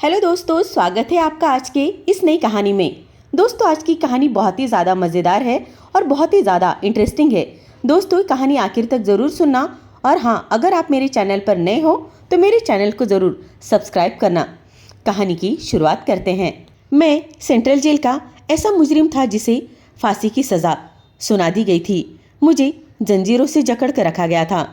Hello दोस्तों, स्वागत है आपका आज के इस नई कहानी में। दोस्तों, आज की कहानी बहुत ही ज़्यादा मज़ेदार है और बहुत ही ज़्यादा इंटरेस्टिंग है। दोस्तों, ये कहानी आखिर तक ज़रूर सुनना। और हाँ, अगर आप मेरे चैनल पर नए हो तो मेरे चैनल को ज़रूर सब्सक्राइब करना। कहानी की शुरुआत करते हैं। मैं सेंट्रल जेल का ऐसा मुजरिम था जिसे फांसी की सज़ा सुना दी गई थी। मुझे जंजीरों से जकड़ कर रखा गया था।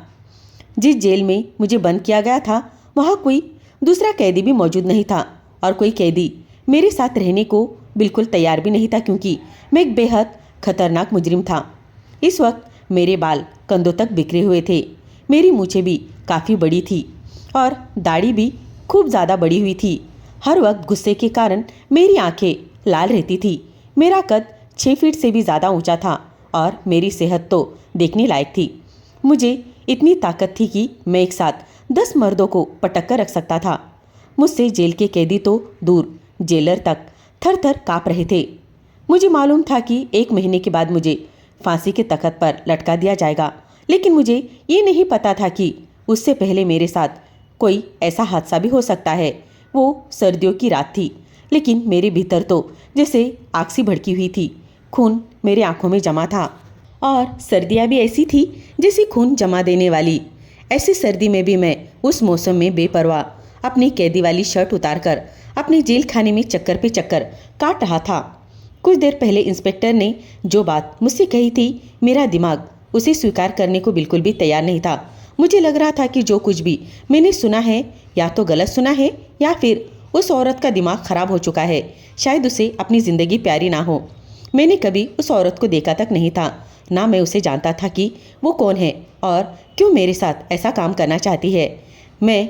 जिस जेल में मुझे बंद किया गया था वहाँ कोई दूसरा कैदी भी मौजूद नहीं था और कोई कैदी मेरे साथ रहने को बिल्कुल तैयार भी नहीं था, क्योंकि मैं एक बेहद खतरनाक मुजरिम था। इस वक्त मेरे बाल कंधों तक बिखरे हुए थे, मेरी मूछें भी काफ़ी बड़ी थी और दाढ़ी भी खूब ज़्यादा बड़ी हुई थी। हर वक्त गुस्से के कारण मेरी आंखें लाल रहती थी। मेरा कद 6 फीट से भी ज़्यादा ऊंचा था और मेरी सेहत तो देखने लायक थी। मुझे इतनी ताकत थी कि मैं एक साथ 10 मर्दों को पटक कर रख सकता था। मुझसे जेल के कैदी तो दूर, जेलर तक थर थर काँप रहे थे। मुझे मालूम था कि 1 महीने के बाद मुझे फांसी के तख्त पर लटका दिया जाएगा, लेकिन मुझे ये नहीं पता था कि उससे पहले मेरे साथ कोई ऐसा हादसा भी हो सकता है। वो सर्दियों की रात थी, लेकिन मेरे भीतर तो जैसे आग सी भड़की हुई थी। खून मेरे आंखों में जमा था और सर्दियाँ भी ऐसी थी जैसी खून जमा देने वाली। ऐसी सर्दी में भी मैं उस मौसम में बेपरवाह अपनी कैदी वाली शर्ट उतारकर अपने जेल खाने में चक्कर पे चक्कर काट रहा था। कुछ देर पहले इंस्पेक्टर ने जो बात मुझसे कही थी, मेरा दिमाग उसे स्वीकार करने को बिल्कुल भी तैयार नहीं था। मुझे लग रहा था कि जो कुछ भी मैंने सुना है या तो गलत सुना है या फिर उस औरत का दिमाग खराब हो चुका है। शायद उसे अपनी ज़िंदगी प्यारी ना हो। मैंने कभी उस औरत को देखा तक नहीं था, ना मैं उसे जानता था कि वो कौन है और क्यों मेरे साथ ऐसा काम करना चाहती है। मैं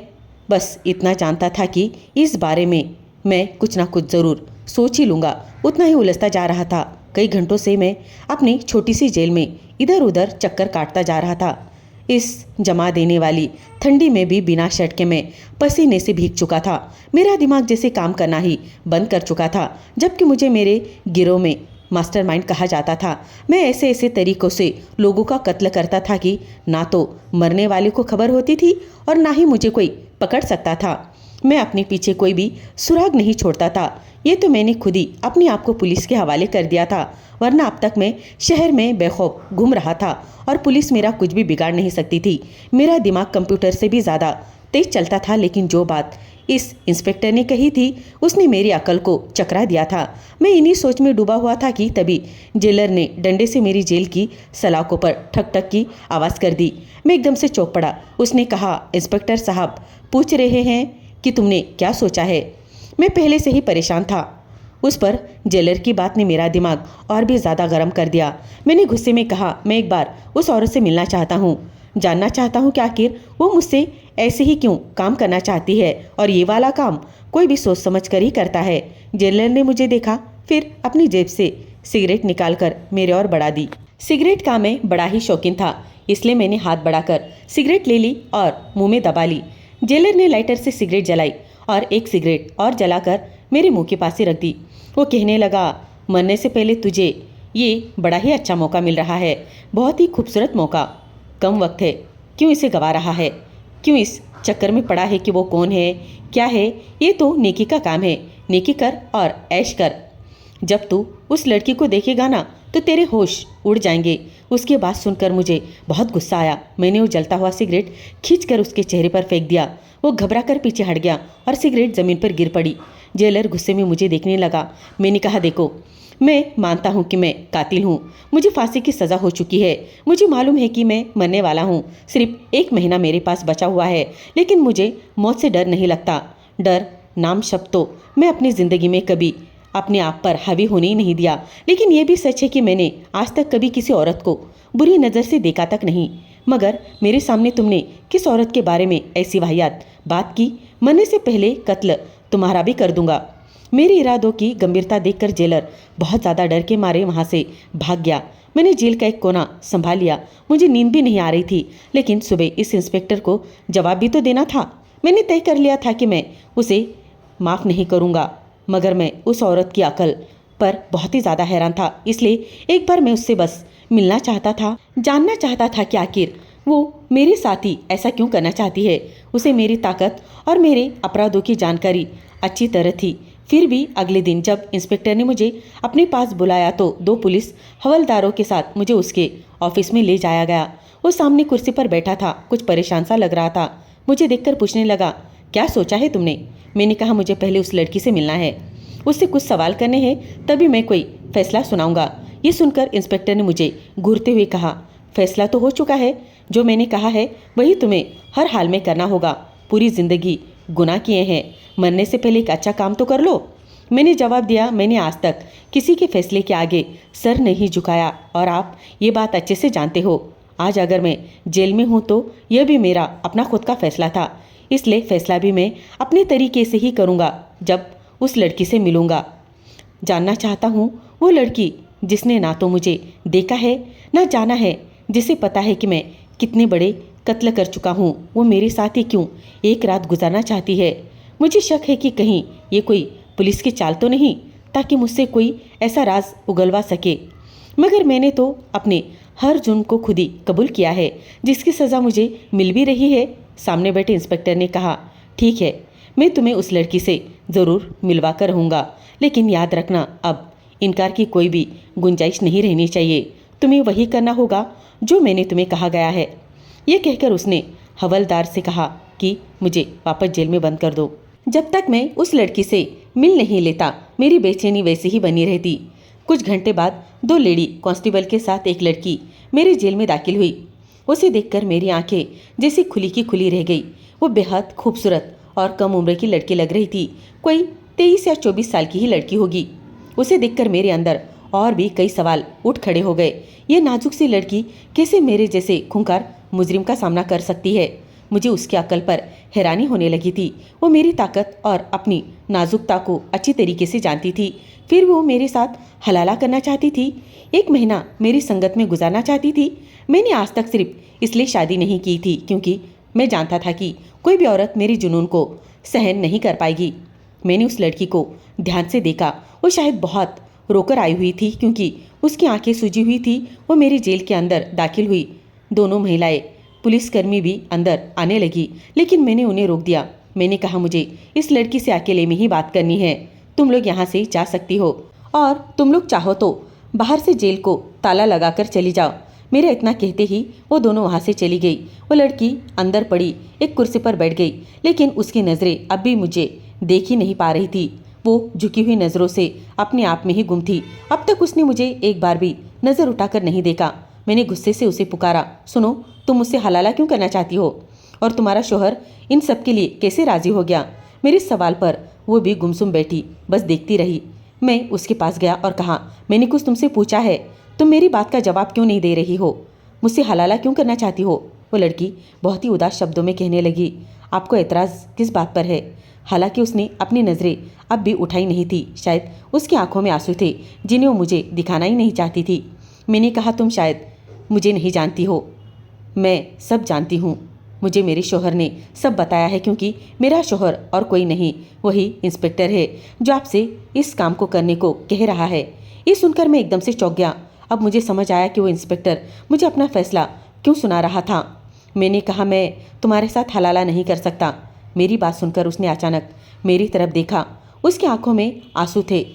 बस इतना जानता था कि इस बारे में मैं कुछ ना कुछ ज़रूर सोच ही लूँगा। उतना ही उलझता जा रहा था। कई घंटों से मैं अपनी छोटी सी जेल में इधर उधर चक्कर काटता जा रहा था। इस जमा देने वाली ठंडी में भी बिना शर्ट के मैं पसीने से भीग चुका था। मेरा दिमाग जैसे काम करना ही बंद कर चुका था। जबकि मुझे मेरे गिरोह में मास्टरमाइंड कहा जाता था। मैं ऐसे ऐसे तरीक़ों से लोगों का कत्ल करता था कि ना तो मरने वाले को खबर होती थी और ना ही मुझे कोई पकड़ सकता था। मैं अपने पीछे कोई भी सुराग नहीं छोड़ता था। ये तो मैंने खुद ही अपने आप को पुलिस के हवाले कर दिया था, वरना अब तक मैं शहर में बेखौफ घूम रहा था और पुलिस मेरा कुछ भी बिगाड़ नहीं सकती थी। मेरा दिमाग कंप्यूटर से भी ज़्यादा तेज चलता था, लेकिन जो बात इस इंस्पेक्टर ने कही थी उसने मेरी अकल को चकरा दिया था। मैं इन्हीं सोच में डूबा हुआ था कि तभी जेलर ने डंडे से मेरी जेल की सलाखों पर ठक ठक की आवाज़ कर दी। मैं एकदम से चौंक पड़ा। उसने कहा, इंस्पेक्टर साहब पूछ रहे हैं कि तुमने क्या सोचा है। मैं पहले से ही परेशान था। उस पर जेलर की बात ने मेरा दिमाग और भी ज़्यादा गर्म कर दिया। मैंने गुस्से में कहा, मैं एक बार उस औरत से मिलना चाहता हूँ, जानना चाहता हूँ कि आखिर वो मुझसे ऐसे ही क्यों काम करना चाहती है, और ये वाला काम कोई भी सोच समझ कर ही करता है। जेलर ने मुझे देखा, फिर अपनी जेब से सिगरेट निकालकर मेरे और बढ़ा दी। सिगरेट का मैं बड़ा ही शौकीन था, इसलिए मैंने हाथ बढ़ाकर सिगरेट ले ली और मुंह में दबा ली। जेलर ने लाइटर से सिगरेट जलाई और एक सिगरेट और जलाकर मेरे मुंह के पास ही रख दी। वो कहने लगा, मरने से पहले तुझे ये बड़ा ही अच्छा मौका मिल रहा है, बहुत ही खूबसूरत मौका। कम वक्त है, क्यों इसे गवा रहा है, क्यों इस चक्कर में पड़ा है कि वो कौन है क्या है। ये तो नेकी का काम है, नेकी कर और ऐश कर। जब तू उस लड़की को देखेगा ना तो तेरे होश उड़ जाएंगे। उसकी बात सुनकर मुझे बहुत गुस्सा आया। मैंने वो जलता हुआ सिगरेट खींचकर उसके चेहरे पर फेंक दिया। वो घबरा कर पीछे हट गया और सिगरेट ज़मीन पर गिर पड़ी। जेलर गुस्से में मुझे देखने लगा। मैंने कहा, देखो, मैं मानता हूँ कि मैं कातिल हूँ, मुझे फांसी की सज़ा हो चुकी है, मुझे मालूम है कि मैं मरने वाला हूँ, सिर्फ 1 महीना मेरे पास बचा हुआ है, लेकिन मुझे मौत से डर नहीं लगता। डर नाम शब्द तो मैं अपनी ज़िंदगी में कभी अपने आप पर हावी होने ही नहीं दिया। लेकिन यह भी सच है कि मैंने आज तक कभी किसी औरत को बुरी नज़र से देखा तक नहीं। मगर मेरे सामने तुमने किस औरत के बारे में ऐसी वाहियात बात की? मरने से पहले कत्ल तुम्हारा भी कर दूंगा। मेरे इरादों की गंभीरता देखकर जेलर बहुत ज़्यादा डर के मारे वहाँ से भाग गया। मैंने जेल का एक कोना संभाल लिया। मुझे नींद भी नहीं आ रही थी, लेकिन सुबह इस इंस्पेक्टर को जवाब भी तो देना था। मैंने तय कर लिया था कि मैं उसे माफ़ नहीं करूँगा, मगर मैं उस औरत की अकल पर बहुत ही ज़्यादा हैरान था। इसलिए एक बार मैं उससे बस मिलना चाहता था, जानना चाहता था कि आखिर वो मेरे साथ ही ऐसा क्यों करना चाहती है। उसे मेरी ताकत और मेरे अपराधों की जानकारी अच्छी तरह थी। फिर भी अगले दिन जब इंस्पेक्टर ने मुझे अपने पास बुलाया तो 2 पुलिस हवलदारों के साथ मुझे उसके ऑफिस में ले जाया गया। वो सामने कुर्सी पर बैठा था, कुछ परेशान सा लग रहा था। मुझे देखकर पूछने लगा, क्या सोचा है तुमने? मैंने कहा, मुझे पहले उस लड़की से मिलना है, उससे कुछ सवाल करने हैं, तभी मैं कोई फैसला सुनाऊंगा। ये सुनकर इंस्पेक्टर ने मुझे घूरते हुए कहा, फैसला तो हो चुका है, जो मैंने कहा है वही तुम्हें हर हाल में करना होगा। पूरी जिंदगी गुनाह किए हैं, मरने से पहले एक अच्छा काम तो कर लो। मैंने जवाब दिया, मैंने आज तक किसी के फैसले के आगे सर नहीं झुकाया और आप ये बात अच्छे से जानते हो। आज अगर मैं जेल में हूँ तो यह भी मेरा अपना खुद का फैसला था, इसलिए फैसला भी मैं अपने तरीके से ही करूँगा जब उस लड़की से मिलूँगा। जानना चाहता हूँ वो लड़की जिसने ना तो मुझे देखा है ना जाना है, जिसे पता है कि मैं कितने बड़े कत्ल कर चुका हूँ, वो मेरे साथ ही क्यों एक रात गुजारना चाहती है। मुझे शक है कि कहीं ये कोई पुलिस की चाल तो नहीं, ताकि मुझसे कोई ऐसा राज उगलवा सके। मगर मैंने तो अपने हर जुर्म को खुद ही कबूल किया है, जिसकी सज़ा मुझे मिल भी रही है। सामने बैठे इंस्पेक्टर ने कहा, ठीक है, मैं तुम्हें उस लड़की से ज़रूर मिलवा कर रहूँगा, लेकिन याद रखना अब इनकार की कोई भी गुंजाइश नहीं रहनी चाहिए। तुम्हें वही करना होगा जो मैंने तुम्हें कहा गया है। ये कहकर उसने हवलदार से कहा कि मुझे वापस जेल में बंद कर दो। जब तक मैं उस लड़की से मिल नहीं लेता मेरी बेचैनी वैसे ही बनी रहती। कुछ घंटे बाद 2 लेडी कांस्टेबल के साथ एक लड़की मेरे जेल में दाखिल हुई। उसे देखकर मेरी आंखें जैसी खुली की खुली रह गई। वो बेहद खूबसूरत और कम उम्र की लड़की लग रही थी, कोई 23 या 24 साल की ही लड़की होगी। उसे देखकर मेरे अंदर और भी कई सवाल उठ खड़े हो गए। ये नाजुक सी लड़की कैसे मेरे जैसे खूंखार मुजरिम का सामना कर सकती है? मुझे उसकी अक्ल पर हैरानी होने लगी थी। वो मेरी ताकत और अपनी नाजुकता को अच्छी तरीके से जानती थी, फिर वो मेरे साथ हलाला करना चाहती थी। 1 महीना मेरी संगत में गुजारना चाहती थी। मैंने आज तक सिर्फ इसलिए शादी नहीं की थी क्योंकि मैं जानता था कि कोई भी औरत मेरी जुनून को सहन नहीं कर पाएगी। मैंने उस लड़की को ध्यान से देखा। वो शायद बहुत रोकर आई हुई थी क्योंकि उसकी आंखें सूजी हुई थी। वो मेरी जेल के अंदर दाखिल हुई। दोनों महिलाएं पुलिसकर्मी भी अंदर आने लगी, लेकिन मैंने उन्हें रोक दिया। मैंने कहा, मुझे इस लड़की से अकेले में ही बात करनी है। तुम लोग यहाँ से जा सकती हो और तुम लोग चाहो तो बाहर से जेल को ताला लगाकर चली जाओ। मेरे इतना कहते ही वो दोनों वहाँ से चली गई। वो लड़की अंदर पड़ी एक कुर्सी पर बैठ गई, लेकिन उसकी नज़रें अब भी मुझे देख ही नहीं पा रही थी। वो झुकी हुई नज़रों से अपने आप में ही गुम थी। अब तक उसने मुझे एक बार भी नज़र उठाकर नहीं देखा। मैंने गुस्से से उसे पुकारा, सुनो, तुम मुझसे हलाला क्यों करना चाहती हो? और तुम्हारा शोहर इन सब के लिए कैसे राजी हो गया? मेरे सवाल पर वो भी गुमसुम बैठी, बस देखती रही। मैं उसके पास गया और कहा, मैंने कुछ तुमसे पूछा है, तुम मेरी बात का जवाब क्यों नहीं दे रही हो? मुझसे हलाला क्यों करना चाहती हो? वो लड़की बहुत ही उदास शब्दों में कहने लगी, आपको एतराज़ किस बात पर है? हालांकि उसने अपनी नज़रें अब भी उठाई नहीं थी। शायद उसकी आंखों में आंसू थे जिन्हें वो मुझे दिखाना ही नहीं चाहती थी। मैंने कहा, तुम शायद मुझे नहीं जानती हो, मैं सब जानती हूँ। मुझे मेरे शोहर ने सब बताया है, क्योंकि मेरा शोहर और कोई नहीं, वही इंस्पेक्टर है जो आपसे इस काम को करने को कह रहा है। ये सुनकर मैं एकदम से चौंक गया। अब मुझे समझ आया कि वो इंस्पेक्टर मुझे अपना फैसला क्यों सुना रहा था। मैंने कहा, मैं तुम्हारे साथ हलाला नहीं कर सकता। मेरी बात सुनकर उसने अचानक मेरी तरफ देखा। उसकी आंखों में आंसू थे।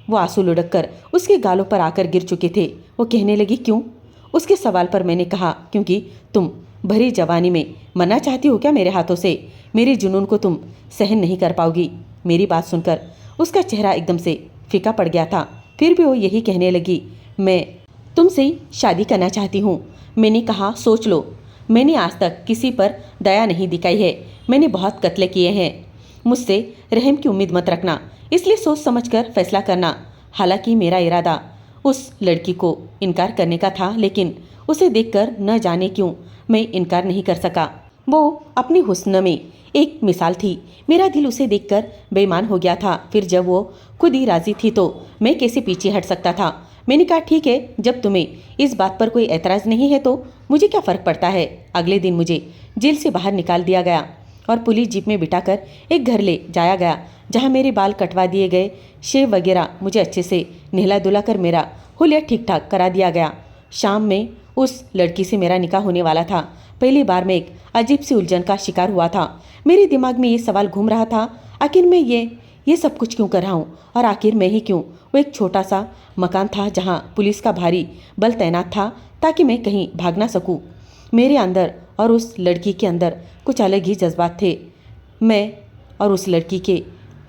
वो आंसू लुढ़क कर उसके गालों पर आकर गिर चुके थे। वो कहने लगी, क्यों? उसके सवाल पर मैंने कहा, क्योंकि तुम भरी जवानी में मरना चाहती हो क्या मेरे हाथों से? मेरे जुनून को तुम सहन नहीं कर पाओगी। मेरी बात सुनकर उसका चेहरा एकदम से फीका पड़ गया था। फिर भी वो यही कहने लगी, मैं तुमसे शादी करना चाहती हूँ। मैंने कहा, सोच लो, मैंने आज तक किसी पर दया नहीं दिखाई है। मैंने बहुत कत्ले किए हैं। मुझसे रहम की उम्मीद मत रखना, इसलिए सोच समझकर फैसला करना। हालांकि मेरा इरादा उस लड़की को इनकार करने का था, लेकिन उसे देखकर न जाने क्यों मैं इनकार नहीं कर सका। वो अपनी हुस्न में एक मिसाल थी। मेरा दिल उसे देखकर बेईमान हो गया था। फिर जब वो खुद ही राजी थी तो मैं कैसे पीछे हट सकता था। मैंने कहा, ठीक है, जब तुम्हें इस बात पर कोई एतराज़ नहीं है तो मुझे क्या फ़र्क पड़ता है। अगले दिन मुझे जेल से बाहर निकाल दिया गया और पुलिस जीप में बिठाकर एक घर ले जाया गया, जहाँ मेरे बाल कटवा दिए गए, शेव वगैरह मुझे अच्छे से नहला धुला कर मेरा हुलिया ठीक ठाक करा दिया गया। शाम में उस लड़की से मेरा निकाह होने वाला था, पहली बार मैं एक अजीब सी उलझन का शिकार हुआ था। मेरे दिमाग में ये सवाल घूम रहा था, आखिर मैं ये सब कुछ क्यों कर रहा हूँ, और आखिर मैं ही क्यों। वो एक छोटा सा मकान था जहाँ पुलिस का भारी बल तैनात था ताकि मैं कहीं भाग ना सकूं। मेरे अंदर और उस लड़की के अंदर कुछ अलग ही जज्बात थे। मैं और उस लड़की के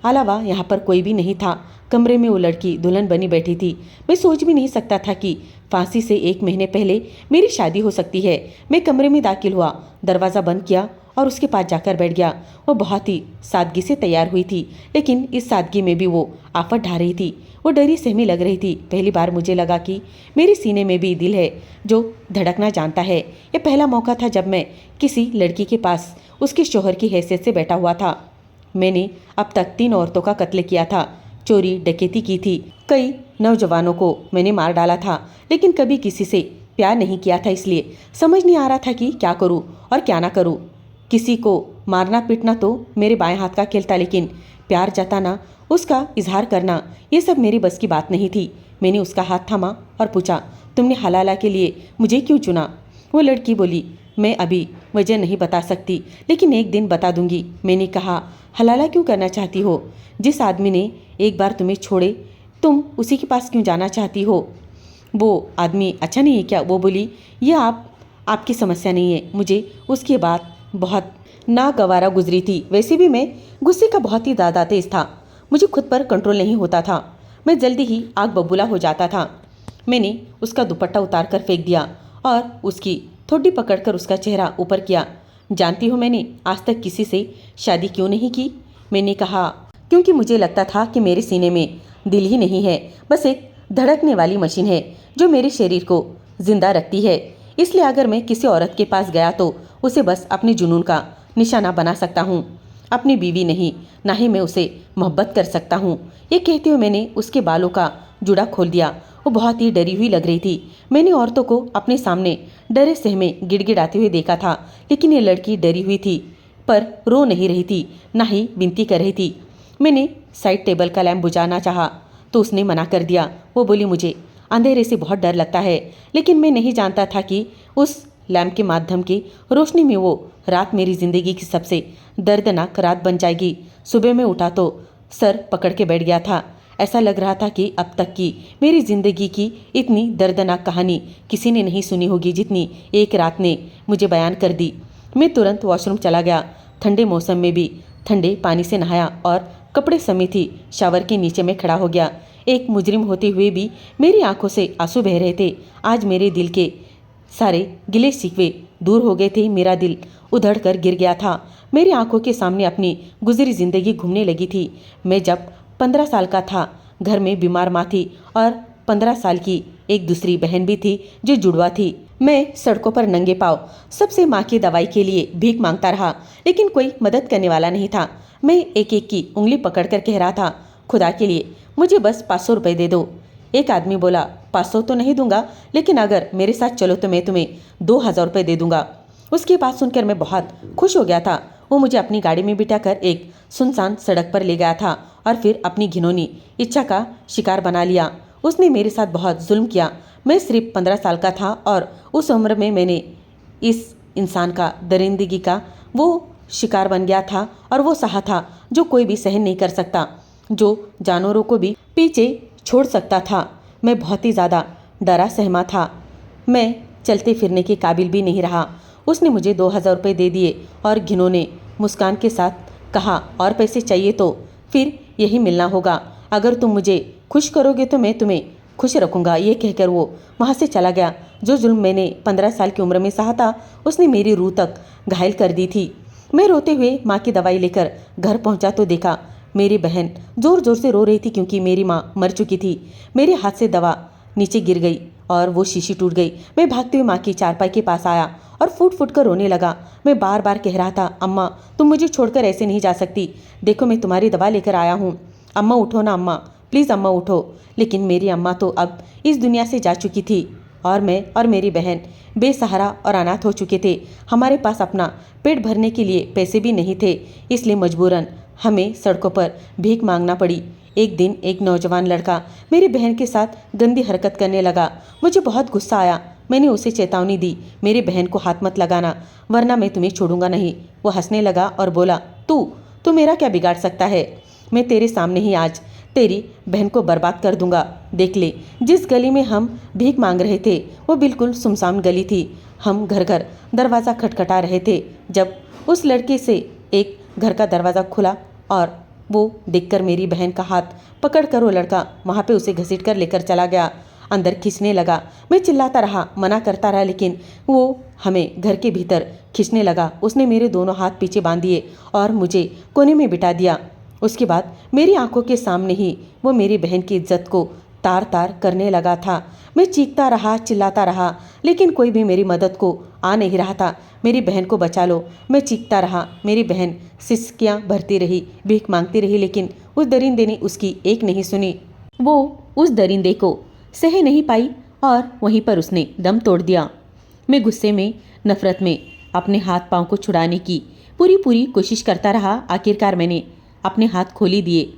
अलावा यहाँ पर कोई भी नहीं था। कमरे में वो लड़की दुल्हन बनी बैठी थी। मैं सोच भी नहीं सकता था कि फांसी से 1 महीने पहले मेरी शादी हो सकती है। मैं कमरे में दाखिल हुआ, दरवाज़ा बंद किया और उसके पास जाकर बैठ गया। वो बहुत ही सादगी से तैयार हुई थी, लेकिन इस सादगी में भी वो आफत ढा रही थी। वो डरी सहमी लग रही थी। पहली बार मुझे लगा कि मेरे सीने में भी दिल है जो धड़कना जानता है। ये पहला मौका था जब मैं किसी लड़की के पास उसके शौहर की हैसियत से बैठा हुआ था। मैंने अब तक 3 औरतों का कत्ल किया था, चोरी डकैती की थी, कई नौजवानों को मैंने मार डाला था, लेकिन कभी किसी से प्यार नहीं किया था। इसलिए समझ नहीं आ रहा था कि क्या करूं और क्या ना करूं। किसी को मारना पीटना तो मेरे बाएं हाथ का खेल था, लेकिन प्यार जताना, उसका इजहार करना, ये सब मेरी बस की बात नहीं थी। मैंने उसका हाथ थामा और पूछा, तुमने हलाला के लिए मुझे क्यों चुना? वो लड़की बोली, मैं अभी वजह नहीं बता सकती, लेकिन एक दिन बता दूंगी। मैंने कहा, हलाला क्यों करना चाहती हो? जिस आदमी ने एक बार तुम्हें छोड़े, तुम उसी के पास क्यों जाना चाहती हो? वो आदमी अच्छा नहीं है क्या? वो बोली, यह आपकी समस्या नहीं है। मुझे उसके बाद बहुत नागवारा गुजरी थी। वैसे भी मैं गुस्से का बहुत ही ज़्यादा तेज था। मुझे खुद पर कंट्रोल नहीं होता था। मैं जल्दी ही आग बबूला हो जाता था। मैंने उसका दुपट्टा उतार कर फेंक दिया और उसकी ठोडी पकड़कर उसका चेहरा ऊपर किया। जानती हो मैंने आज तक किसी से शादी क्यों नहीं की? मैंने कहा, क्योंकि मुझे लगता था कि मेरे सीने में दिल ही नहीं है, बस एक धड़कने वाली मशीन है जो मेरे शरीर को जिंदा रखती है। इसलिए अगर मैं किसी औरत के पास गया तो उसे बस अपने जुनून का निशाना बना सकता हूँ, अपनी बीवी नहीं, ना ही मैं उसे मोहब्बत कर सकता हूँ। ये कहते हुए मैंने उसके बालों का जुड़ा खोल दिया। वो बहुत ही डरी हुई लग रही थी। मैंने औरतों को अपने सामने डरे सहमे गिड़गिड़ाते हुए देखा था, लेकिन ये लड़की डरी हुई थी पर रो नहीं रही थी, ना ही विनती कर रही थी। मैंने साइड टेबल का लैंप बुझाना चाहा तो उसने मना कर दिया। वो बोली, मुझे अंधेरे से बहुत डर लगता है, लेकिन मैं नहीं जानता था कि उस लैंप के माध्यम की रोशनी में वो रात मेरी जिंदगी की सबसे दर्दनाक रात बन जाएगी। सुबह में उठा तो सर पकड़ के बैठ गया था। ऐसा लग रहा था कि अब तक की मेरी जिंदगी की इतनी दर्दनाक कहानी किसी ने नहीं सुनी होगी जितनी एक रात ने मुझे बयान कर दी। मैं तुरंत वॉशरूम चला गया। ठंडे मौसम में भी ठंडे पानी से नहाया और कपड़े समेत ही शावर के नीचे में खड़ा हो गया। एक मुजरिम होते हुए भी मेरी आंखों से आंसू बह रहे थे। आज मेरे दिल के सारे गिले शिकवे दूर हो गए थे। मेरा दिल उधड़ कर गिर गया था। मेरी आंखों के सामने अपनी गुजरी जिंदगी घूमने लगी थी। मैं जब 15 साल का था, घर में बीमार माँ थी और 15 साल की एक दूसरी बहन भी थी जो जुड़वा थी। मैं सड़कों पर नंगे पांव सबसे माँ की दवाई के लिए भीख मांगता रहा, लेकिन कोई मदद करने वाला नहीं था। मैं एक एक की उंगली पकड़कर कह रहा था, खुदा के लिए मुझे बस 500 रुपये दे दो। एक आदमी बोला, 500 तो नहीं दूंगा, लेकिन अगर मेरे साथ चलो तो मैं तुम्हें 2000 रुपये दे दूंगा। उसकी बात सुनकर मैं बहुत खुश हो गया था। वो मुझे अपनी गाड़ी में बिठाकर एक सुनसान सड़क पर ले गया था और फिर अपनी घिनौनी इच्छा का शिकार बना लिया। उसने मेरे साथ बहुत जुल्म किया। मैं सिर्फ 15 साल का था और उस उम्र में मैंने इस इंसान का दरिंदगी का वो शिकार बन गया था और वो सहा था जो कोई भी सहन नहीं कर सकता, जो जानवरों को भी पीछे छोड़ सकता था। मैं बहुत ही ज़्यादा डरा सहमा था। मैं चलते फिरने के काबिल भी नहीं रहा। उसने मुझे 2000 रुपये दे दिए और घिनौने मुस्कान के साथ कहा, और पैसे चाहिए तो फिर यही मिलना होगा। अगर तुम मुझे खुश करोगे तो मैं तुम्हें खुश रखूंगा। ये कहकर वो वहाँ से चला गया। जो जुल्म मैंने 15 साल की उम्र में सहा था, उसने मेरी रूह तक घायल कर दी थी। मैं रोते हुए माँ की दवाई लेकर घर पहुँचा तो देखा मेरी बहन जोर जोर से रो रही थी क्योंकि मेरी माँ मर चुकी थी। मेरे हाथ से दवा नीचे गिर गई और वो शीशी टूट गई। मैं भागते हुए माँ की चारपाई के पास आया और फूट फूट कर रोने लगा। मैं बार बार कह रहा था, अम्मा तुम मुझे छोड़कर ऐसे नहीं जा सकती। देखो मैं तुम्हारी दवा लेकर आया हूँ। अम्मा उठो ना अम्मा, प्लीज़ अम्मा उठो। लेकिन मेरी अम्मा तो अब इस दुनिया से जा चुकी थी और मैं और मेरी बहन बेसहारा और अनाथ हो चुके थे। हमारे पास अपना पेट भरने के लिए पैसे भी नहीं थे, इसलिए मजबूरन हमें सड़कों पर भीख मांगना पड़ी। एक दिन एक नौजवान लड़का मेरी बहन के साथ गंदी हरकत करने लगा। मुझे बहुत गुस्सा आया। मैंने उसे चेतावनी दी, मेरी बहन को हाथ मत लगाना वरना मैं तुम्हें छोड़ूंगा नहीं। वो हंसने लगा और बोला, तू मेरा क्या बिगाड़ सकता है? मैं तेरे सामने ही आज तेरी बहन को बर्बाद कर दूंगा। देख ले, जिस गली में हम भीख मांग रहे थे वो बिल्कुल सुनसान गली थी। हम घर घर दरवाज़ा खटखटा रहे थे जब उस लड़के से एक घर का दरवाज़ा खुला और वो देखकर मेरी बहन का हाथ पकड़कर वो लड़का वहाँ पे उसे घसीट कर लेकर चला गया। अंदर खींचने लगा। मैं चिल्लाता रहा, मना करता रहा, लेकिन वो हमें घर के भीतर खींचने लगा। उसने मेरे दोनों हाथ पीछे बांध दिए और मुझे कोने में बिठा दिया। उसके बाद मेरी आंखों के सामने ही वो मेरी बहन की इज्जत को तार तार करने लगा था। मैं चीखता रहा, चिल्लाता रहा, लेकिन कोई भी मेरी मदद को आ नहीं रहा था। मेरी बहन को बचा लो, मैं चीखता रहा। मेरी बहन सिसकियाँ भरती रही, भीख मांगती रही, लेकिन उस दरिंदे ने उसकी एक नहीं सुनी। वो उस दरिंदे को सह नहीं पाई और वहीं पर उसने दम तोड़ दिया। मैं गुस्से में, नफरत में अपने हाथ पांव को छुड़ाने की पूरी कोशिश करता रहा। आखिरकार मैंने अपने हाथ खोली दिए।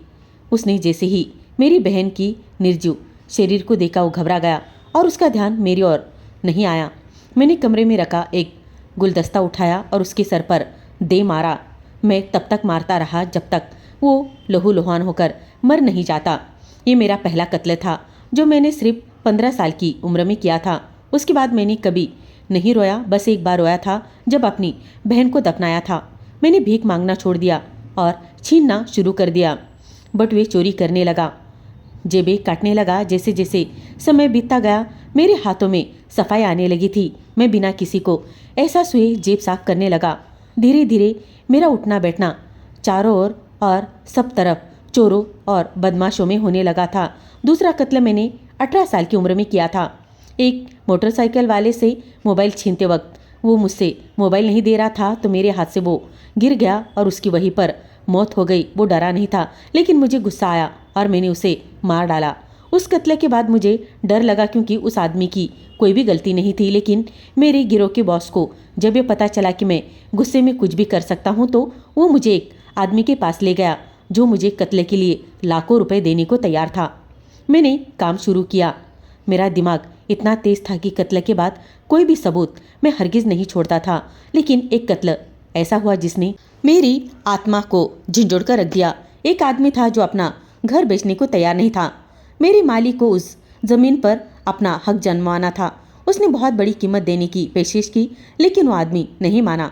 उसने जैसे ही मेरी बहन की निर्जीव शरीर को देखा वो घबरा गया और उसका ध्यान मेरी ओर नहीं आया। मैंने कमरे में रखा एक गुलदस्ता उठाया और उसके सर पर दे मारा। मैं तब तक मारता रहा जब तक वो लहूलुहान होकर मर नहीं जाता। ये मेरा पहला कत्ल था जो मैंने सिर्फ 15 साल की उम्र में किया था। उसके बाद मैंने कभी नहीं रोया, बस एक बार रोया था जब अपनी बहन को दफनाया था। मैंने भीख मांगना छोड़ दिया और छीनना शुरू कर दिया। बटुए चोरी करने लगा, जेबें काटने लगा। जैसे जैसे समय बीतता गया मेरे हाथों में सफाई आने लगी थी। मैं बिना किसी को एहसास हुए जेब साफ करने लगा। धीरे धीरे मेरा उठना बैठना चारों ओर और सब तरफ चोरों और बदमाशों में होने लगा था। दूसरा कत्ल मैंने 18 साल की उम्र में किया था। एक मोटरसाइकिल वाले से मोबाइल छीनते वक्त वो मुझसे मोबाइल नहीं दे रहा था तो मेरे हाथ से वो गिर गया और उसकी वहीं पर मौत हो गई। वो डरा नहीं था, लेकिन मुझे गुस्सा आया और मैंने उसे मार डाला। उस कत्ल के बाद मुझे डर लगा क्योंकि उस आदमी की कोई भी गलती नहीं थी। लेकिन मेरे गिरोह के बॉस को जब ये पता चला कि मैं गुस्से में कुछ भी कर सकता हूँ तो वो मुझे एक आदमी के पास ले गया जो मुझे कत्ल के लिए लाखों रुपए देने को तैयार था। मैंने काम शुरू किया। मेरा दिमाग इतना तेज था कि कत्ल के बाद कोई भी सबूत मैं हरगिज नहीं छोड़ता था। लेकिन एक कत्ल ऐसा हुआ जिसने मेरी आत्मा को झंझोड़ कर रख दिया। एक आदमी था जो अपना घर बेचने को तैयार नहीं था। मेरे मालिक को उस जमीन पर अपना हक जमवाना था। उसने बहुत बड़ी कीमत देने की पेशकश की, लेकिन वो आदमी नहीं माना।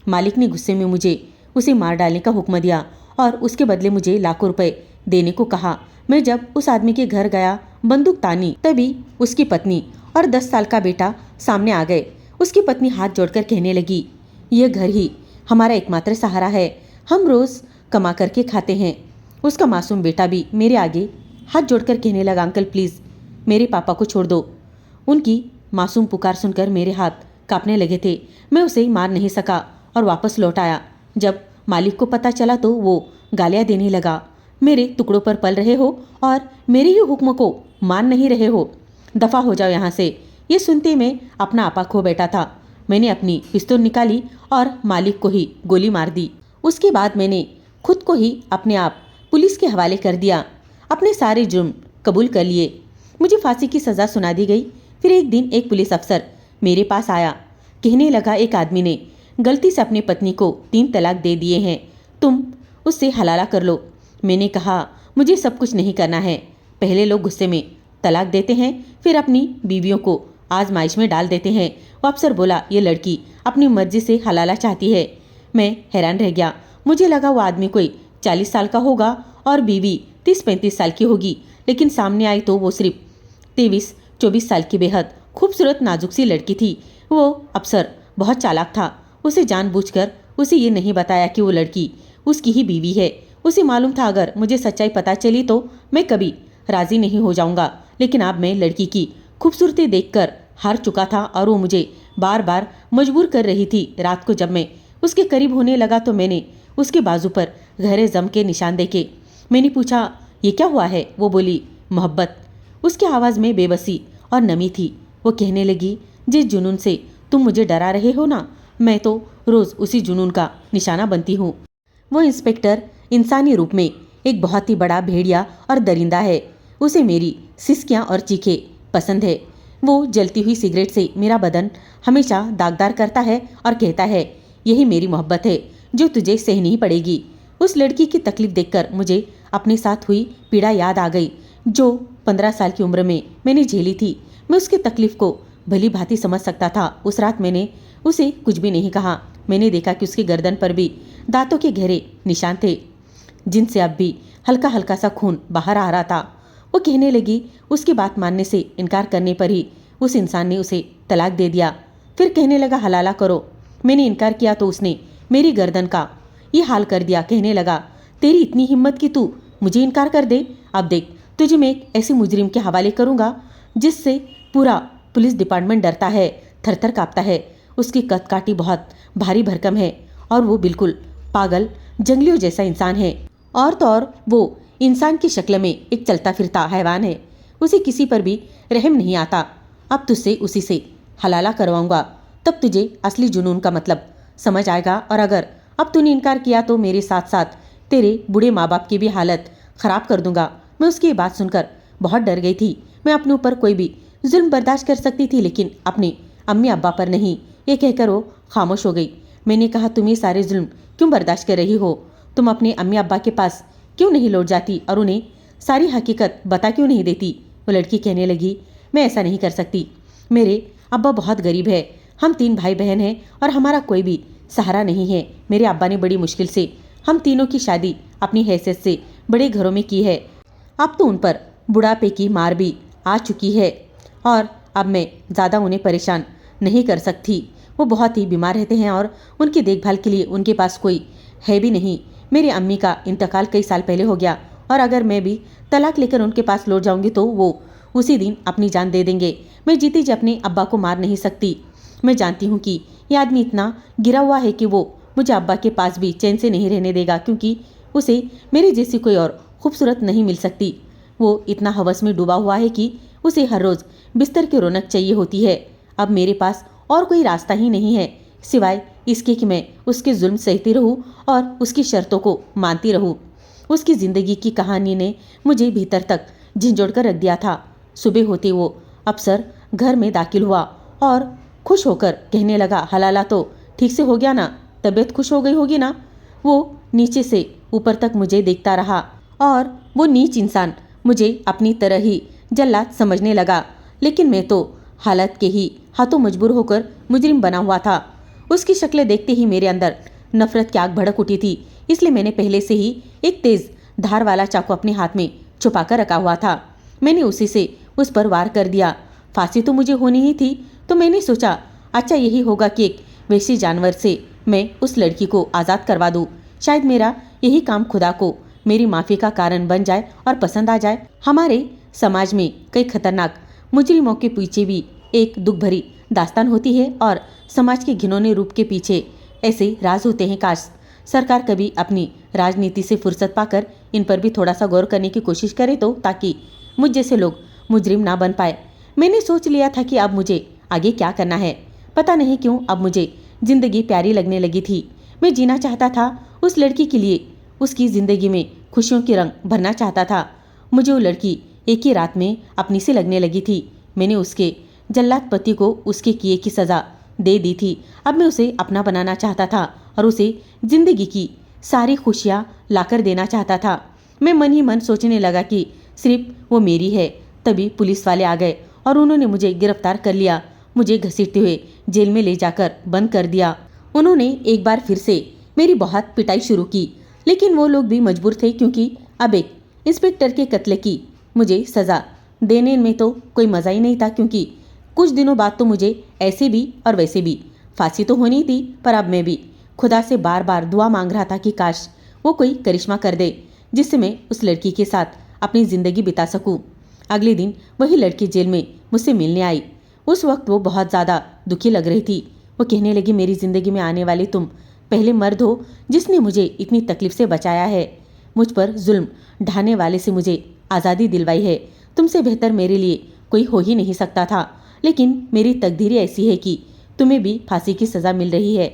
मालिक ने गुस्से में मुझे उसे मार डालने का हुक्म दिया और उसके बदले मुझे लाखों रुपए देने को कहा। मैं जब उस आदमी के घर गया, बंदूक तानी, तभी उसकी पत्नी और 10 साल का बेटा सामने आ गए। उसकी पत्नी हाथ जोड़कर कहने लगी, यह घर ही हमारा एकमात्र सहारा है, हम रोज कमा करके खाते हैं। उसका मासूम बेटा भी मेरे आगे हाथ जोड़कर कहने लगा, अंकल प्लीज़ मेरे पापा को छोड़ दो। उनकी मासूम पुकार सुनकर मेरे हाथ कांपने लगे थे। मैं उसे मार नहीं सका और वापस लौट आया। जब मालिक को पता चला तो वो गालियाँ देने लगा, मेरे टुकड़ों पर पल रहे हो और मेरे ही हुक्म को मान नहीं रहे हो, दफ़ा हो जाओ यहाँ से। ये सुनते मैं अपना आपा खो बैठा था। मैंने अपनी पिस्तौल निकाली और मालिक को ही गोली मार दी। उसके बाद मैंने खुद को ही अपने आप पुलिस के हवाले कर दिया। अपने सारे जुर्म कबूल कर लिए। मुझे फांसी की सज़ा सुना दी गई। फिर एक दिन एक पुलिस अफसर मेरे पास आया। कहने लगा, एक आदमी ने गलती से अपनी पत्नी को 3 तलाक दे दिए हैं, तुम उससे हलाला कर लो। मैंने कहा, मुझे सब कुछ नहीं करना है। पहले लोग गुस्से में तलाक देते हैं, फिर अपनी बीवियों को आजमाइश में डाल देते हैं। वो अफसर बोला, ये लड़की अपनी मर्जी से हलाला चाहती है। मैं हैरान रह गया। मुझे लगा वो आदमी कोई 40 साल का होगा और बीवी 30-35 साल की होगी, लेकिन सामने आई तो वो सिर्फ 23-24 साल की बेहद खूबसूरत नाजुक सी लड़की थी। वो अफसर बहुत चालाक था। उसे जानबूझकर उसे ये नहीं बताया कि वो लड़की उसकी ही बीवी है। उसे मालूम था अगर मुझे सच्चाई पता चली तो मैं कभी राजी नहीं हो जाऊंगा। लेकिन अब मैं लड़की की खूबसूरती देखकर हार चुका था और वो मुझे बार बार मजबूर कर रही थी। रात को जब मैं उसके करीब होने लगा तो मैंने उसके बाजू पर गहरे जम के निशान देखे। मैंने पूछा, ये क्या हुआ है? वो बोली, मोहब्बत। उसकी आवाज़ में बेबसी और नमी थी। वो कहने लगी, जिस जुनून से तुम मुझे डरा रहे हो ना, मैं तो रोज़ उसी जुनून का निशाना बनती हूँ। वो इंस्पेक्टर इंसानी रूप में एक बहुत ही बड़ा भेड़िया और दरिंदा है। उसे मेरी सिसकियाँ और चीखें पसंद है। वो जलती हुई सिगरेट से मेरा बदन हमेशा दागदार करता है और कहता है, यही मेरी मोहब्बत है जो तुझे सहनी ही पड़ेगी। उस लड़की की तकलीफ देखकर मुझे अपने साथ हुई पीड़ा याद आ गई जो 15 साल की उम्र में मैंने झेली थी। मैं उसकी तकलीफ को भली भांति समझ सकता था। उस रात मैंने उसे कुछ भी नहीं कहा। मैंने देखा कि उसकी गर्दन पर भी दांतों के गहरे निशान थे जिनसे अब भी हल्का हल्का सा खून बाहर आ रहा था। वो कहने लगी उसकी बात मानने से इनकार करने पर ही उस इंसान ने उसे तलाक दे दिया। फिर कहने लगा हलाला करो। मैंने इनकार किया तो उसने मेरी गर्दन का ये हाल कर दिया। कहने लगा, तेरी इतनी हिम्मत कि तू मुझे इनकार कर दे। अब देख, तुझे मैं एक ऐसे मुजरिम के हवाले करूंगा जिससे पूरा पुलिस डिपार्टमेंट डरता है, थरथर कांपता है। उसकी कद काठी बहुत भारी भरकम है और वो बिल्कुल पागल जंगलियों जैसा इंसान है। और तो और वो इंसान की शक्ल में एक चलता फिरता हैवान है। उसे किसी पर भी रहम नहीं आता। अब तुझसे उसी से हलाला करवाऊंगा, तब तुझे असली जुनून का मतलब समझ आएगा। और अगर अब तूने इनकार किया तो मेरे साथ साथ तेरे बूढ़े माँ बाप की भी हालत खराब कर दूंगा। मैं उसकी ये बात सुनकर बहुत डर गई थी। मैं अपने ऊपर कोई भी जुल्म बर्दाश्त कर सकती थी लेकिन अपने अम्मी अब्बा पर नहीं। ये कहकर वो खामोश हो गई। मैंने कहा, तुम ये सारे जुल्म क्यों बर्दाश्त कर रही हो? तुम अपने अम्मी अब्बा के पास क्यों नहीं लौट जाती और उन्हें सारी हकीकत बता क्यों नहीं देती? वो लड़की कहने लगी, मैं ऐसा नहीं कर सकती। मेरे अब्बा बहुत गरीब है। हम 3 भाई बहन हैं और हमारा कोई भी सहारा नहीं है। मेरे अब्बा ने बड़ी मुश्किल से हम तीनों की शादी अपनी हैसियत से बड़े घरों में की है। अब तो उन पर बुढ़ापे की मार भी आ चुकी है और अब मैं ज़्यादा उन्हें परेशान नहीं कर सकती। वो बहुत ही बीमार रहते हैं और उनकी देखभाल के लिए उनके पास कोई है भी नहीं। मेरी अम्मी का इंतकाल कई साल पहले हो गया और अगर मैं भी तलाक लेकर उनके पास लौट जाऊंगी तो वो उसी दिन अपनी जान दे देंगे। मैं जीते जी अपने अब्बा को मार नहीं सकती। मैं जानती हूँ कि ये आदमी इतना गिरा हुआ है कि वो मुझे अब्बा के पास भी चैन से नहीं रहने देगा क्योंकि उसे मेरी जैसी कोई और खूबसूरत नहीं मिल सकती। वो इतना हवस में डूबा हुआ है कि उसे हर रोज़ बिस्तर की रौनक चाहिए होती है। अब मेरे पास और कोई रास्ता ही नहीं है सिवाय इसके कि मैं उसके जुल्म सहती रहूं और उसकी शर्तों को मानती रहूं। उसकी ज़िंदगी की कहानी ने मुझे भीतर तक झंझोड़ कर रख दिया था। सुबह होते वो अफसर घर में दाखिल हुआ और खुश होकर कहने लगा, हलाला तो ठीक से हो गया ना? तबीयत खुश हो गई होगी ना? वो नीचे से ऊपर तक मुझे देखता रहा और वो नीच इंसान मुझे अपनी तरह ही जल्लाद समझने लगा। लेकिन मैं तो हालत के ही हाथों मजबूर होकर मुजरिम बना हुआ था। उसकी शक्ल देखते ही मेरे अंदर नफरत की आग भड़क उठी थी। इसलिए मैंने पहले से ही एक तेज धार वाला चाकू अपने हाथ में छुपा कर रखा हुआ था। मैंने उसी से उस पर वार कर दिया। फांसी तो मुझे होनी ही थी तो मैंने सोचा अच्छा यही होगा कि एक वैसे जानवर से मैं उस लड़की को आज़ाद करवा दूँ। शायद मेरा यही काम खुदा को मेरी माफ़ी का कारण बन जाए और पसंद आ जाए। हमारे समाज में कई खतरनाक मुजरिमों के पीछे भी एक दुख भरी दास्तान होती है और समाज के घिनौने रूप के पीछे ऐसे राज होते हैं। काश सरकार कभी अपनी राजनीति से फुर्सत पाकर इन पर भी थोड़ा सा गौर करने की कोशिश करे तो, ताकि मुझ जैसे लोग मुजरिम ना बन पाए। मैंने सोच लिया था कि अब मुझे आगे क्या करना है। पता नहीं क्यों अब मुझे ज़िंदगी प्यारी लगने लगी थी। मैं जीना चाहता था उस लड़की के लिए, उसकी ज़िंदगी में खुशियों के रंग भरना चाहता था। मुझे वो लड़की एक ही रात में अपनी से लगने लगी थी। मैंने उसके जल्लाद पति को उसके किए की सज़ा दे दी थी। अब मैं उसे अपना बनाना चाहता था और उसे ज़िंदगी की सारी खुशियाँ लाकर देना चाहता था। मैं मन ही मन सोचने लगा कि सिर्फ वो मेरी है। तभी पुलिस वाले आ गए और उन्होंने मुझे गिरफ्तार कर लिया। मुझे घसीटते हुए जेल में ले जाकर बंद कर दिया। उन्होंने एक बार फिर से मेरी बहुत पिटाई शुरू की लेकिन वो लोग भी मजबूर थे क्योंकि अब एक इंस्पेक्टर के कत्ले की मुझे सज़ा देने में तो कोई मज़ा ही नहीं था, क्योंकि कुछ दिनों बाद तो मुझे ऐसे भी और वैसे भी फांसी तो होनी थी। पर अब मैं भी खुदा से बार बार दुआ मांग रहा था कि काश वो कोई करिश्मा कर दे जिससे मैं उस लड़की के साथ अपनी ज़िंदगी बिता सकूं। अगले दिन वही लड़की जेल में मुझसे मिलने आई। उस वक्त वो बहुत ज़्यादा दुखी लग रही थी। वो कहने लगी, मेरी ज़िंदगी में आने वाले तुम पहले मर्द हो जिसने मुझे इतनी तकलीफ से बचाया है। मुझ पर जुल्म ढाने वाले से मुझे आज़ादी दिलवाई है। तुमसे बेहतर मेरे लिए कोई हो ही नहीं सकता था। लेकिन मेरी तकदीर ऐसी है कि तुम्हें भी फांसी की सज़ा मिल रही है।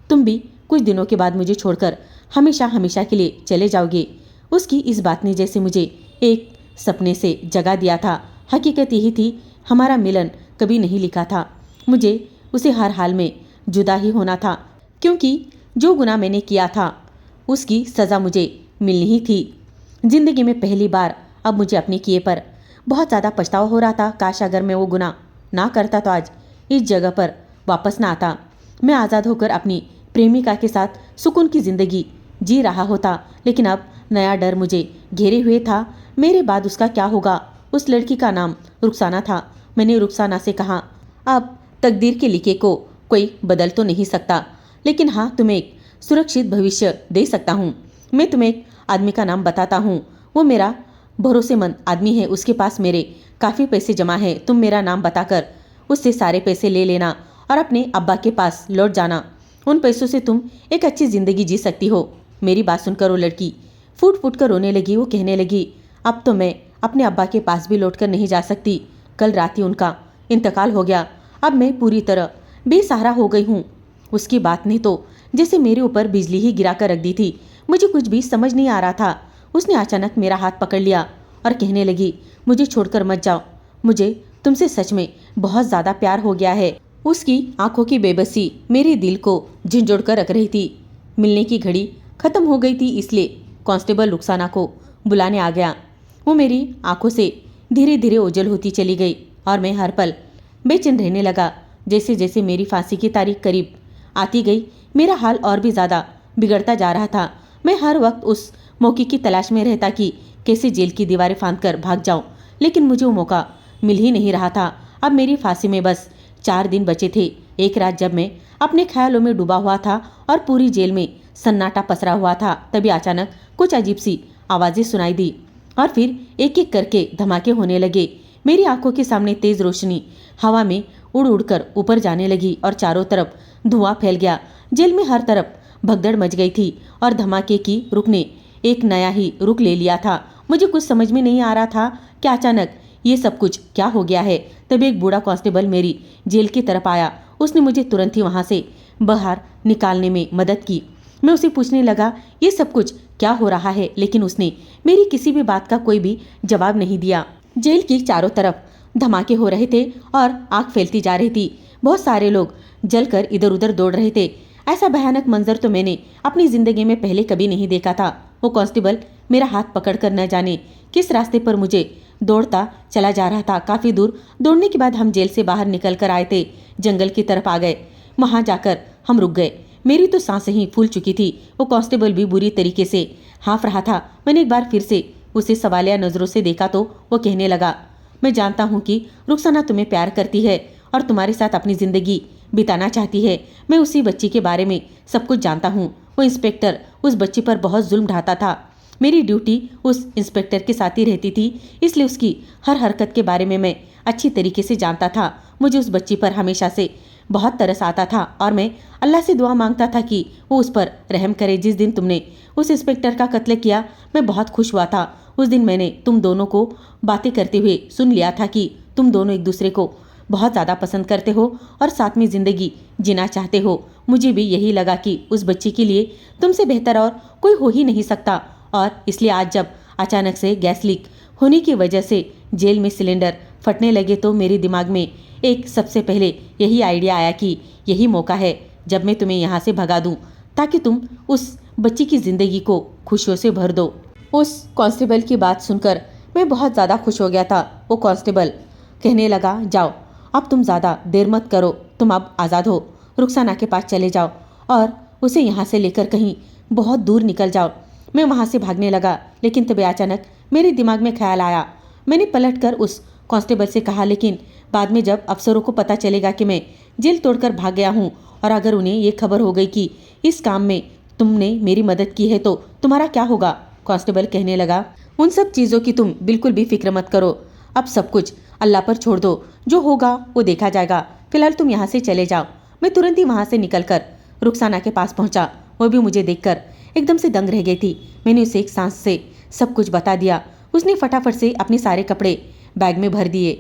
तुम भी कुछ दिनों के बाद मुझे छोड़कर हमेशा हमेशा के लिए चले जाओगे। उसकी इस बात ने जैसे मुझे एक सपने से जगा दिया था। हकीकत यही थी, हमारा मिलन कभी नहीं लिखा था। मुझे उसे हर हाल में जुदा ही होना था, क्योंकि जो गुनाह मैंने किया था उसकी सज़ा मुझे मिलनी ही थी। जिंदगी में पहली बार अब मुझे अपने किए पर बहुत ज़्यादा पछतावा हो रहा था। काश अगर मैं वो गुनाह ना करता तो आज इस जगह पर वापस ना आता। मैं आज़ाद होकर अपनी प्रेमिका के साथ सुकून की ज़िंदगी जी रहा होता। लेकिन अब नया डर मुझे घेरे हुए था। मेरे बाद उसका क्या होगा? उस लड़की का नाम रुखसाना था। मैंने रुखसाना से कहा, अब तकदीर के लिखे को कोई बदल तो नहीं सकता, लेकिन हाँ, तुम्हें एक सुरक्षित भविष्य दे सकता हूँ। मैं तुम्हें एक आदमी का नाम बताता हूँ, वो मेरा भरोसेमंद आदमी है। उसके पास मेरे काफ़ी पैसे जमा है। तुम मेरा नाम बताकर उससे सारे पैसे ले लेना और अपने अब्बा के पास लौट जाना। उन पैसों से तुम एक अच्छी ज़िंदगी जी सकती हो। मेरी बात सुनकर वो लड़की फूट फूट कर रोने लगी। वो कहने लगी, अब तो मैं अपने अब्बा के पास भी लौट कर नहीं जा सकती। कल रात ही उनका इंतकाल हो गया। अब मैं पूरी तरह बेसहारा हो गई हूँ। उसकी बात ने तो जैसे मेरे ऊपर बिजली ही गिरा कर रख दी थी। मुझे कुछ भी समझ नहीं आ रहा था। उसने अचानक मेरा हाथ पकड़ लिया और कहने लगी, मुझे छोड़कर मत जाओ। मुझे तुमसे सच में बहुत ज़्यादा प्यार हो गया है। उसकी आंखों की बेबसी मेरे दिल को झंझोड़ कर रख रही थी। मिलने की घड़ी खत्म हो गई थी, इसलिए कांस्टेबल रुखसाना को बुलाने आ गया। वो मेरी आंखों से धीरे धीरे ओझल होती चली गई और मैं हर पल बेचैन रहने लगा। जैसे जैसे मेरी फांसी की तारीख करीब आती गई, मेरा हाल और भी ज़्यादा बिगड़ता जा रहा था। मैं हर वक्त उस मौके की तलाश में रहता कि कैसे जेल की दीवारें फांदकर भाग जाऊं, लेकिन मुझे वो मौका मिल ही नहीं रहा था। अब मेरी फांसी में बस 4 दिन बचे थे। एक रात जब मैं अपने ख्यालों में डूबा हुआ था और पूरी जेल में सन्नाटा पसरा हुआ था, तभी अचानक कुछ अजीब सी आवाज़ें सुनाई दी और फिर एक एक करके धमाके होने लगे। मेरी आंखों के सामने तेज रोशनी हवा में उड़ उड़कर ऊपर जाने लगी और चारों तरफ धुआं फैल गया। जेल में हर तरफ भगदड़ मच गई थी और धमाके की रुख ने एक नया ही रुख ले लिया था। मुझे कुछ समझ में नहीं आ रहा था कि अचानक ये सब कुछ क्या हो गया है। तभी एक बूढ़ा कांस्टेबल मेरी जेल की तरफ आया। उसने मुझे तुरंत ही वहां से बाहर निकालने में मदद की। मैं उसे पूछने लगा, ये सब कुछ क्या हो रहा है, लेकिन उसने मेरी किसी भी बात का कोई भी जवाब नहीं दिया। जेल की चारों तरफ धमाके हो रहे थे और आग फैलती जा रही थी। बहुत सारे लोग जलकर इधर उधर दौड़ रहे थे। ऐसा भयानक मंजर तो मैंने अपनी जिंदगी में पहले कभी नहीं देखा था। वो कांस्टेबल मेरा हाथ पकड़कर न जाने किस रास्ते पर मुझे दौड़ता चला जा रहा था। काफी दूर दौड़ने के बाद हम जेल से बाहर निकल कर आए थे। जंगल की तरफ आ गए। वहां जाकर हम रुक गए। मेरी तो सांसें ही फूल चुकी थी। वो कांस्टेबल भी बुरी तरीके से हाँफ रहा था। मैंने एक बार फिर से उसे सवालिया नजरों से देखा तो वो कहने लगा, मैं जानता हूँ कि रुखसाना तुम्हें प्यार करती है और तुम्हारे साथ अपनी जिंदगी बिताना चाहती है। मैं उसी बच्ची के बारे में सब कुछ जानता हूँ। वो इंस्पेक्टर उस बच्ची पर बहुत जुल्म ढाता था। मेरी ड्यूटी उस इंस्पेक्टर के साथ ही रहती थी, इसलिए उसकी हर हरकत के बारे में मैं अच्छी तरीके से जानता था। मुझे उस बच्ची पर हमेशा से बहुत तरस आता था और मैं अल्लाह से दुआ मांगता था कि वो उस पर रहम करे। जिस दिन तुमने उस इंस्पेक्टर का कत्ल किया, मैं बहुत खुश हुआ था। उस दिन मैंने तुम दोनों को बातें करते हुए सुन लिया था कि तुम दोनों एक दूसरे को बहुत ज़्यादा पसंद करते हो और साथ में ज़िंदगी जीना चाहते हो। मुझे भी यही लगा कि उस बच्ची के लिए तुमसे बेहतर और कोई हो ही नहीं सकता, और इसलिए आज जब अचानक से गैस लीक होने की वजह से जेल में सिलेंडर फटने लगे तो मेरे दिमाग में एक सबसे पहले यही आइडिया आया कि यही मौका है जब मैं तुम्हें यहाँ से भगा दूँ, ताकि तुम उस बच्ची की ज़िंदगी को खुशियों से भर दो। उस कांस्टेबल की बात सुनकर मैं बहुत ज़्यादा खुश हो गया था। वो कांस्टेबल कहने लगा, जाओ अब तुम ज़्यादा देर मत करो, तुम अब आज़ाद हो। रुखसाना के पास चले जाओ और उसे यहाँ से लेकर कहीं बहुत दूर निकल जाओ। मैं वहाँ से भागने लगा, लेकिन तभी अचानक मेरे दिमाग में ख्याल आया। मैंने पलटकर उस कांस्टेबल से कहा, लेकिन बाद में जब अफसरों को पता चलेगा कि मैं जेल तोड़कर भाग गया हूँ और अगर उन्हें ये खबर हो गई कि इस काम में तुमने मेरी मदद की है तो तुम्हारा क्या होगा? कांस्टेबल कहने लगा, उन सब चीज़ों की तुम बिल्कुल भी फिक्र मत करो। अब सब कुछ अल्लाह पर छोड़ दो, जो होगा वो देखा जाएगा। फिलहाल तुम यहाँ से चले जाओ। मैं तुरंत ही वहाँ से निकलकर रुखसाना के पास पहुँचा। वो भी मुझे देखकर एकदम से दंग रह गई थी। मैंने उसे एक सांस से सब कुछ बता दिया। उसने फटाफट से अपने सारे कपड़े बैग में भर दिए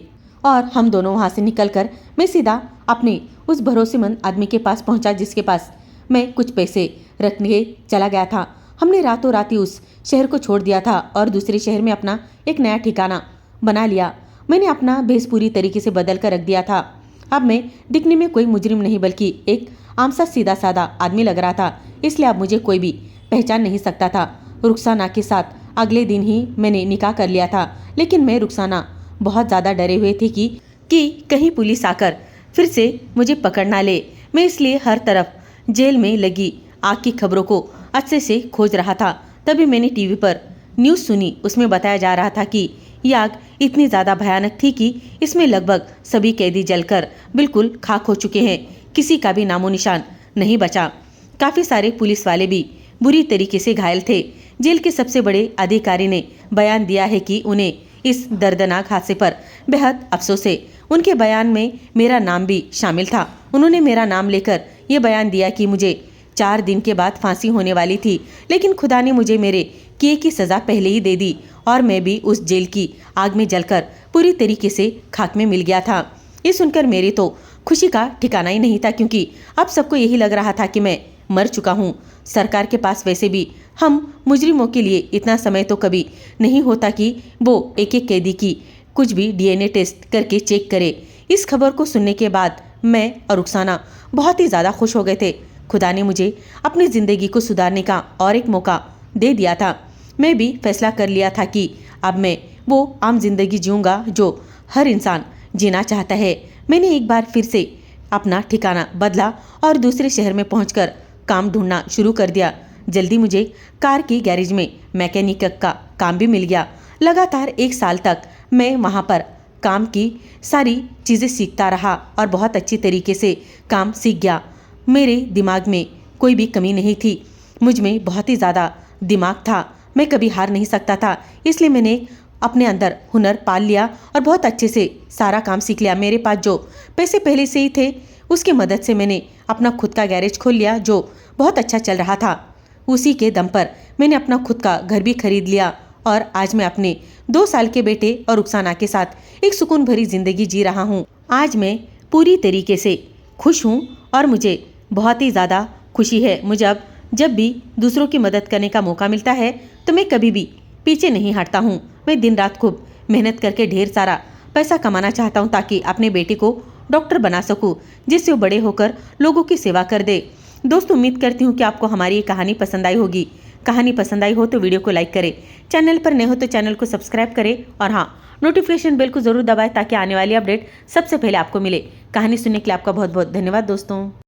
और हम दोनों वहाँ से निकलकर मैं सीधा अपने उस भरोसेमंद आदमी के पास पहुँचा जिसके पास मैं कुछ पैसे रखने चला गया था। हमने रातों रात ही उस शहर को छोड़ दिया था और दूसरे शहर में अपना एक नया ठिकाना बना लिया। मैंने अपना भेष पूरी तरीके से बदल कर रख दिया था। अब मैं दिखने में कोई मुजरिम नहीं बल्कि एक आम सा सीधा साधा आदमी लग रहा था, इसलिए अब मुझे कोई भी पहचान नहीं सकता था। रुखसाना के साथ अगले दिन ही मैंने निकाह कर लिया था, लेकिन मैं रुखसाना बहुत ज़्यादा डरे हुए थे कि कहीं पुलिस आकर फिर से मुझे पकड़ ना ले। मैं इसलिए हर तरफ जेल में लगी आग की खबरों को अच्छे से खोज रहा था। तभी मैंने टीवी पर न्यूज़ सुनी। उसमें बताया जा रहा था कि यह आग इतनी ज़्यादा भयानक थी कि इसमें लगभग सभी कैदी जलकर बिल्कुल खाक हो चुके हैं। किसी का भी नामो निशान नहीं बचा। काफ़ी सारे पुलिस वाले भी बुरी तरीके से घायल थे। जेल के सबसे बड़े अधिकारी ने बयान दिया है कि उन्हें इस दर्दनाक हादसे पर बेहद अफसोस है। उनके बयान में मेरा नाम भी शामिल था। उन्होंने मेरा नाम लेकर ये बयान दिया कि मुझे 4 दिन के बाद फांसी होने वाली थी, लेकिन खुदा ने मुझे मेरे किए की सज़ा पहले ही दे दी और मैं भी उस जेल की आग में जलकर पूरी तरीके से खाक में मिल गया था। ये सुनकर मेरी तो खुशी का ठिकाना ही नहीं था, क्योंकि अब सबको यही लग रहा था कि मैं मर चुका हूँ। सरकार के पास वैसे भी हम मुजरिमों के लिए इतना समय तो कभी नहीं होता कि वो एक एक कैदी की कुछ भी DNA टेस्ट करके चेक करे। इस खबर को सुनने के बाद मैं और रुखसाना बहुत ही ज़्यादा खुश हो गए थे। खुदा ने मुझे अपनी ज़िंदगी को सुधारने का और एक मौका दे दिया था। मैं भी फैसला कर लिया था कि अब मैं वो आम जिंदगी जीऊँगा जो हर इंसान जीना चाहता है। मैंने एक बार फिर से अपना ठिकाना बदला और दूसरे शहर में पहुंचकर काम ढूंढना शुरू कर दिया। जल्दी मुझे कार की गैरेज में मैकेनिक का काम भी मिल गया। लगातार 1 साल तक मैं वहां पर काम की सारी चीज़ें सीखता रहा और बहुत अच्छी तरीके से काम सीख गया। मेरे दिमाग में कोई भी कमी नहीं थी। मुझ में बहुत ही ज़्यादा दिमाग था। मैं कभी हार नहीं सकता था, इसलिए मैंने अपने अंदर हुनर पाल लिया और बहुत अच्छे से सारा काम सीख लिया। मेरे पास जो पैसे पहले से ही थे उसकी मदद से मैंने अपना खुद का गैरेज खोल लिया जो बहुत अच्छा चल रहा था। उसी के दम पर मैंने अपना खुद का घर भी खरीद लिया और आज मैं अपने 2 साल के बेटे और रुखसाना के साथ एक सुकून भरी जिंदगी जी रहा हूँ। आज मैं पूरी तरीके से खुश हूँ और मुझे बहुत ही ज़्यादा खुशी है। मुझे अब जब भी दूसरों की मदद करने का मौका मिलता है तो मैं कभी भी पीछे नहीं हटता हूँ। मैं दिन रात खूब मेहनत करके ढेर सारा पैसा कमाना चाहता हूँ ताकि अपने बेटे को डॉक्टर बना सकूँ, जिससे वो बड़े होकर लोगों की सेवा कर दे। दोस्तों, उम्मीद करती हूँ कि आपको हमारी ये कहानी पसंद आई होगी। कहानी पसंद आई हो तो वीडियो को लाइक करें, चैनल पर नए हो तो चैनल को सब्सक्राइब करें और हाँ, नोटिफिकेशन बेल को जरूर दबाएं ताकि आने वाली अपडेट सबसे पहले आपको मिले। कहानी सुनने के लिए आपका बहुत बहुत धन्यवाद दोस्तों।